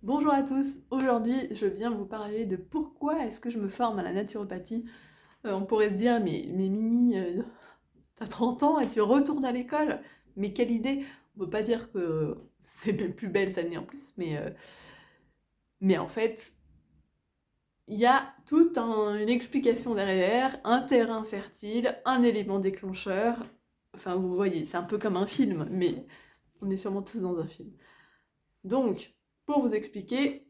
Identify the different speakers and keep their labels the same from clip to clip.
Speaker 1: Bonjour à tous, aujourd'hui je viens vous parler de pourquoi est-ce que je me forme à la naturopathie. On pourrait se dire, mais Mimi, t'as 30 ans et tu retournes à l'école? Mais quelle idée! On peut pas dire que c'est mes plus belles années en plus, mais en fait, il y a toute une explication derrière, un terrain fertile, un élément déclencheur. Enfin, vous voyez, c'est un peu comme un film, mais on est sûrement tous dans un film. Donc, pour vous expliquer,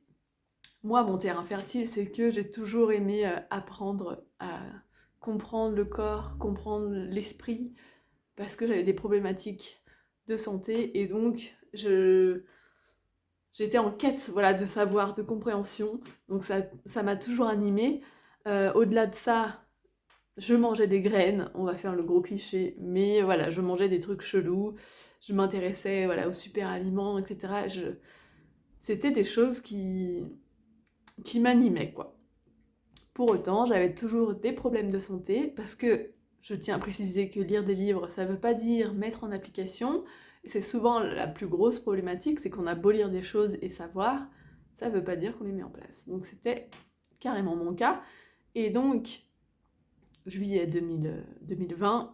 Speaker 1: moi, mon terrain fertile, c'est que j'ai toujours aimé apprendre à comprendre le corps, comprendre l'esprit, parce que j'avais des problématiques de santé, et donc j'étais en quête, voilà, de savoir, de compréhension, donc ça m'a toujours animée. Au-delà de ça, je mangeais des graines, on va faire le gros cliché, mais voilà, je mangeais des trucs chelous, je m'intéressais, voilà, aux super aliments, etc. C'était des choses qui m'animaient, quoi. Pour autant, j'avais toujours des problèmes de santé, parce que je tiens à préciser que lire des livres, ça veut pas dire mettre en application. C'est souvent la plus grosse problématique, c'est qu'on a beau lire des choses et savoir, ça veut pas dire qu'on les met en place. Donc c'était carrément mon cas. Et donc, juillet 2020,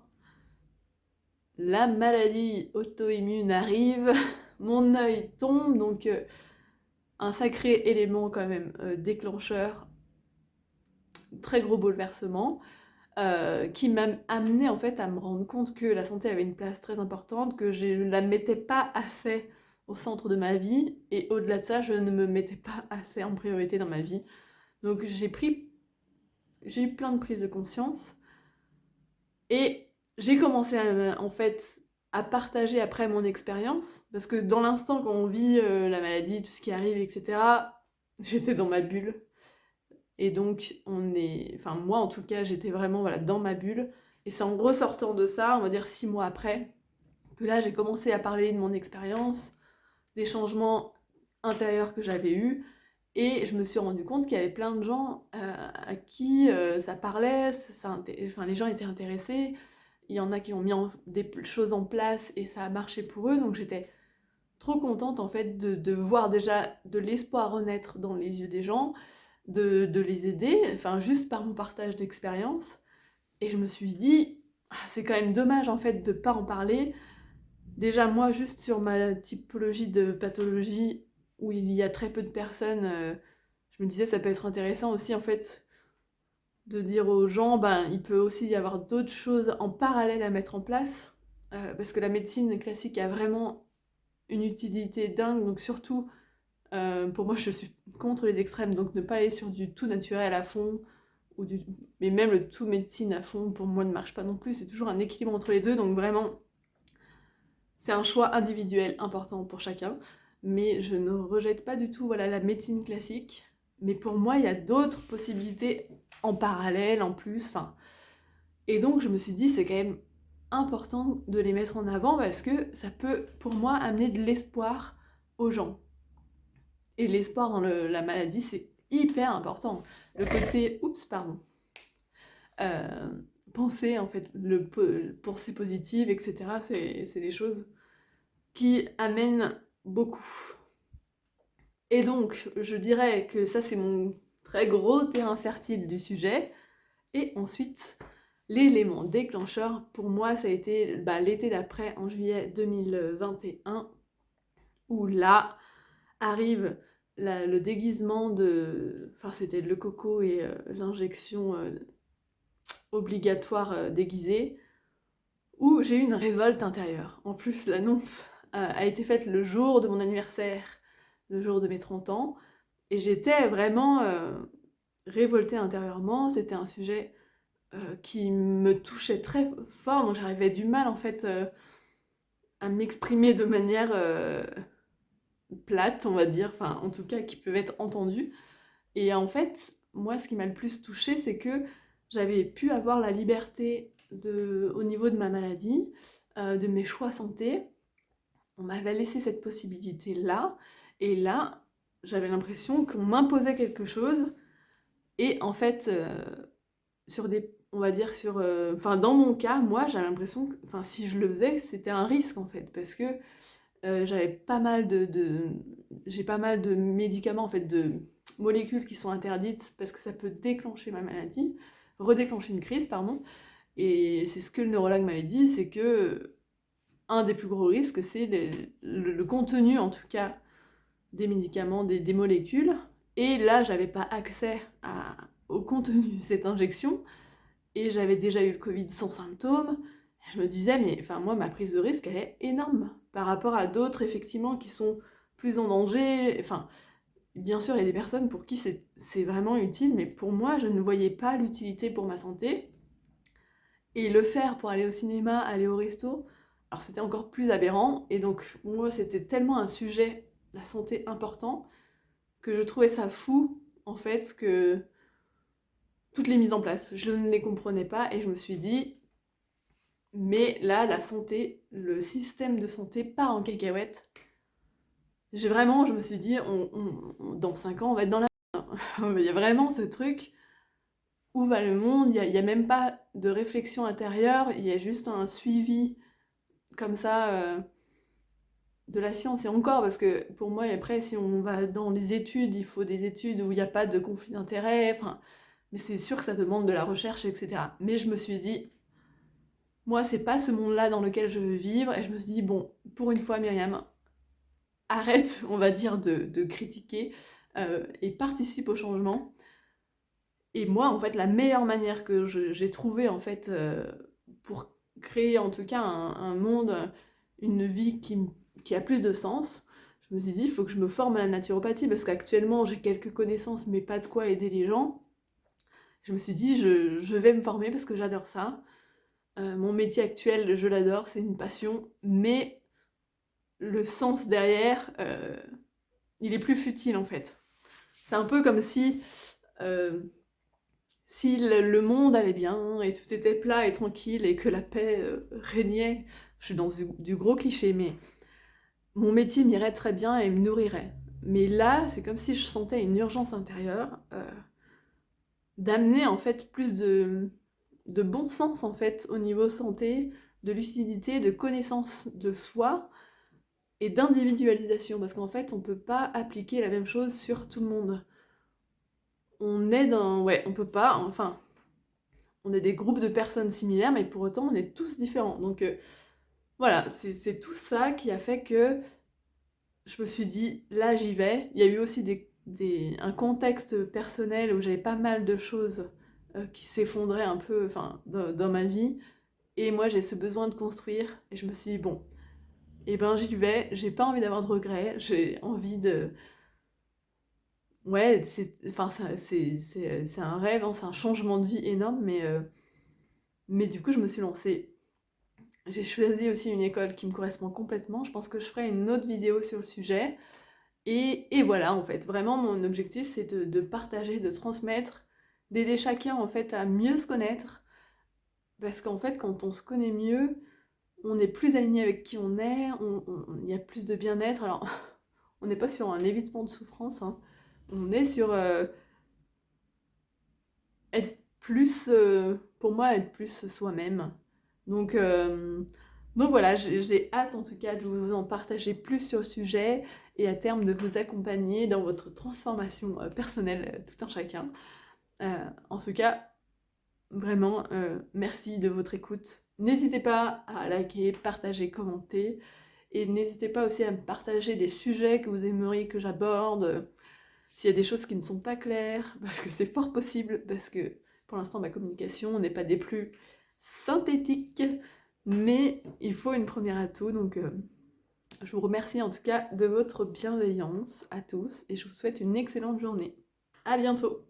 Speaker 1: la maladie auto-immune arrive, mon œil tombe, donc un sacré élément quand même déclencheur, très gros bouleversement. Qui m'a amené en fait à me rendre compte que la santé avait une place très importante, que je ne la mettais pas assez au centre de ma vie, et au-delà de ça, je ne me mettais pas assez en priorité dans ma vie. Donc j'ai eu plein de prises de conscience, et j'ai commencé en fait à partager après mon expérience, parce que dans l'instant quand on vit la maladie, tout ce qui arrive, etc., j'étais dans ma bulle. Et donc, enfin moi en tout cas, j'étais vraiment voilà, dans ma bulle. Et c'est en ressortant de ça, on va dire 6 mois après, que là j'ai commencé à parler de mon expérience, des changements intérieurs que j'avais eus. Et je me suis rendu compte qu'il y avait plein de gens à qui ça parlait, enfin, les gens étaient intéressés. Il y en a qui ont mis des choses en place et ça a marché pour eux. Donc j'étais trop contente en fait de voir déjà de l'espoir renaître dans les yeux des gens, de les aider, enfin juste par mon partage d'expérience. Et je me suis dit, ah, c'est quand même dommage en fait de pas en parler. Déjà moi, juste sur ma typologie de pathologie, où il y a très peu de personnes, je me disais ça peut être intéressant aussi en fait de dire aux gens, ben il peut aussi y avoir d'autres choses en parallèle à mettre en place, parce que la médecine classique a vraiment une utilité dingue, donc surtout pour moi, je suis contre les extrêmes, donc ne pas aller sur du tout naturel à fond, mais même le tout médecine à fond, pour moi, ne marche pas non plus. C'est toujours un équilibre entre les deux, donc vraiment, c'est un choix individuel important pour chacun. Mais je ne rejette pas du tout voilà, la médecine classique. Mais pour moi, il y a d'autres possibilités en parallèle, en plus. Enfin, et donc, je me suis dit, c'est quand même important de les mettre en avant parce que ça peut, pour moi, amener de l'espoir aux gens. Et l'espoir dans la maladie, c'est hyper important. Le côté, oups, pardon, euh, penser en fait, pensée positive, etc., c'est des choses qui amènent beaucoup. Et donc, je dirais que ça, c'est mon très gros terrain fertile du sujet. Et ensuite, l'élément déclencheur, pour moi, ça a été l'été d'après, en juillet 2021, où là arrive le déguisement de... Enfin, c'était le coco et l'injection obligatoire déguisée, où j'ai eu une révolte intérieure. En plus, l'annonce a été faite le jour de mon anniversaire, le jour de mes 30 ans, et j'étais vraiment révoltée intérieurement. C'était un sujet qui me touchait très fort, donc j'arrivais du mal en fait à m'exprimer de manière plate, on va dire, enfin en tout cas qui peuvent être entendues. Et en fait, moi ce qui m'a le plus touchée, c'est que j'avais pu avoir la liberté au niveau de ma maladie, de mes choix santé. On m'avait laissé cette possibilité-là, et là, j'avais l'impression qu'on m'imposait quelque chose, et en fait, on va dire enfin dans mon cas, moi j'avais l'impression que, enfin si je le faisais, c'était un risque en fait, parce que J'avais pas mal j'ai pas mal de médicaments, en fait, de molécules qui sont interdites parce que ça peut déclencher ma maladie, redéclencher une crise, pardon. Et c'est ce que le neurologue m'avait dit, c'est que un des plus gros risques, c'est le contenu, en tout cas, des médicaments, des molécules. Et là, j'avais pas accès au contenu de cette injection, et j'avais déjà eu le Covid sans symptômes. Et je me disais, mais enfin, moi, ma prise de risque, elle est énorme par rapport à d'autres, effectivement, qui sont plus en danger. Enfin, bien sûr, il y a des personnes pour qui c'est vraiment utile, mais pour moi, je ne voyais pas l'utilité pour ma santé. Et le faire pour aller au cinéma, aller au resto, alors c'était encore plus aberrant. Et donc, moi, c'était tellement un sujet, la santé, important, que je trouvais ça fou, en fait, que toutes les mises en place, je ne les comprenais pas, et je me suis dit, mais là, la santé, le système de santé part en cacahuète. Je me suis dit, dans 5 ans, on va être dans la merde. Il y a vraiment ce truc, où va le monde? Il y a même pas de réflexion intérieure, il y a juste un suivi comme ça de la science. Et encore, parce que pour moi, après, si on va dans les études, il faut des études où il n'y a pas de conflit d'intérêts, enfin, mais c'est sûr que ça demande de la recherche, etc. Mais je me suis dit, moi, c'est pas ce monde-là dans lequel je veux vivre, et je me suis dit, bon, pour une fois, Myriam, arrête, on va dire, de critiquer, et participe au changement. Et moi, en fait, la meilleure manière que j'ai trouvée, en fait, pour créer, en tout cas, un monde, une vie qui a plus de sens, je me suis dit, il faut que je me forme à la naturopathie, parce qu'actuellement, j'ai quelques connaissances, mais pas de quoi aider les gens. Je me suis dit, je vais me former parce que j'adore ça. Mon métier actuel, je l'adore, c'est une passion, mais le sens derrière, il est plus futile, en fait. C'est un peu comme euh, si le monde allait bien, et tout était plat et tranquille, et que la paix régnait. Je suis dans du gros cliché, mais mon métier m'irait très bien et me nourrirait. Mais là, c'est comme si je sentais une urgence intérieure d'amener, en fait, plus de bon sens, en fait, au niveau santé, de lucidité, de connaissance de soi, et d'individualisation, parce qu'en fait, on peut pas appliquer la même chose sur tout le monde. On est dans... Ouais, on peut pas, enfin... On est des groupes de personnes similaires, mais pour autant, on est tous différents. Donc voilà, c'est tout ça qui a fait que je me suis dit, là, j'y vais. Il y a eu aussi un contexte personnel où j'avais pas mal de choses qui s'effondraient un peu, enfin, dans ma vie. Et moi, j'ai ce besoin de construire. Et je me suis dit, bon, eh ben, j'y vais. J'ai pas envie d'avoir de regrets. J'ai envie de... Ouais, enfin, c'est un rêve, hein, c'est un changement de vie énorme, mais du coup, je me suis lancée. J'ai choisi aussi une école qui me correspond complètement. Je pense que je ferai une autre vidéo sur le sujet. Et voilà, en fait, vraiment, mon objectif, c'est de partager, de transmettre, d'aider chacun, en fait, à mieux se connaître. Parce qu'en fait, quand on se connaît mieux, on est plus aligné avec qui on est, il y a plus de bien-être. Alors, on n'est pas sur un évitement de souffrance, hein. On est sur être plus, pour moi, être plus soi-même. Donc, euh, donc voilà, j'ai hâte en tout cas de vous en partager plus sur le sujet et à terme de vous accompagner dans votre transformation personnelle, tout un chacun. En tout cas, vraiment, merci de votre écoute. N'hésitez pas à liker, partager, commenter. Et n'hésitez pas aussi à me partager des sujets que vous aimeriez que j'aborde. S'il y a des choses qui ne sont pas claires, parce que c'est fort possible, parce que pour l'instant ma communication n'est pas des plus synthétiques, mais il faut une première atout, donc je vous remercie en tout cas de votre bienveillance à tous, et je vous souhaite une excellente journée. À bientôt!